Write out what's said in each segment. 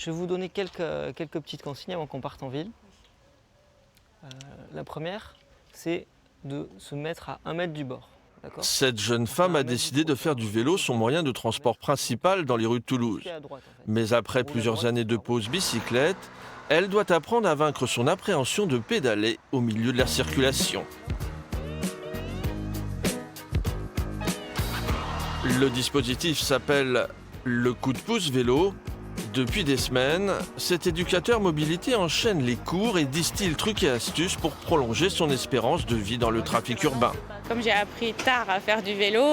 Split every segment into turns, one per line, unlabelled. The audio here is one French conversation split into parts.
Je vais vous donner quelques petites consignes avant qu'on parte en ville. La première, c'est de se mettre à 1 mètre du bord.
Cette jeune femme a décidé de faire du vélo son moyen de transport principal dans les rues de Toulouse. Mais après plusieurs années de pause bicyclette, elle doit apprendre à vaincre son appréhension de pédaler au milieu de la circulation. Le dispositif s'appelle le coup de pouce vélo. Depuis des semaines, cet éducateur mobilité enchaîne les cours et distille trucs et astuces pour prolonger son espérance de vie dans le trafic urbain.
Comme j'ai appris tard à faire du vélo,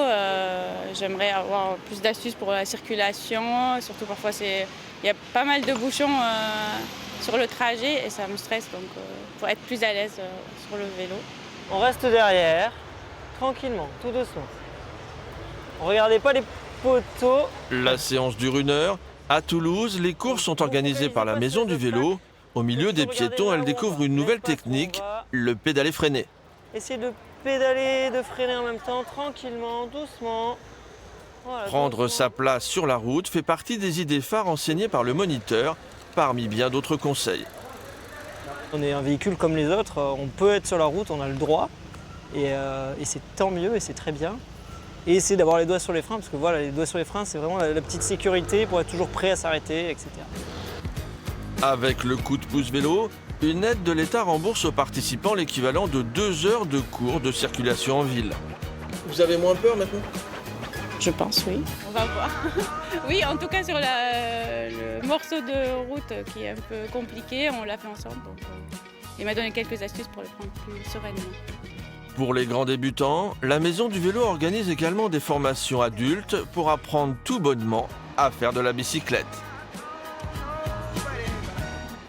j'aimerais avoir plus d'astuces pour la circulation. Surtout parfois, il y a pas mal de bouchons sur le trajet et ça me stresse. Donc pour être plus à l'aise sur le vélo.
On reste derrière, tranquillement, tout doucement. Regardez pas les poteaux.
La séance dure 1 heure. À Toulouse, les cours sont organisés par la Maison du Vélo. Au milieu des piétons, elle découvre une nouvelle technique, le pédaler freiné.
Essayez de pédaler, de freiner en même temps, tranquillement, doucement. Voilà,
Prendre
doucement.
sa place sur la route fait partie des idées phares enseignées par le moniteur, parmi bien d'autres conseils.
On est un véhicule comme les autres, on peut être sur la route, on a le droit. Et c'est tant mieux et c'est très bien. Et essayer d'avoir les doigts sur les freins, parce que voilà, les doigts sur les freins, c'est vraiment la petite sécurité pour être toujours prêt à s'arrêter, etc.
Avec le coup de pouce vélo, une aide de l'État rembourse aux participants l'équivalent de 2 heures de cours de circulation en ville. Vous avez moins peur maintenant ?
Je pense, oui. On va voir. Oui, en tout cas sur le morceau de route qui est un peu compliqué, on l'a fait ensemble. Donc, il m'a donné quelques astuces pour le prendre plus sereinement.
Pour les grands débutants, la Maison du Vélo organise également des formations adultes pour apprendre tout bonnement à faire de la bicyclette.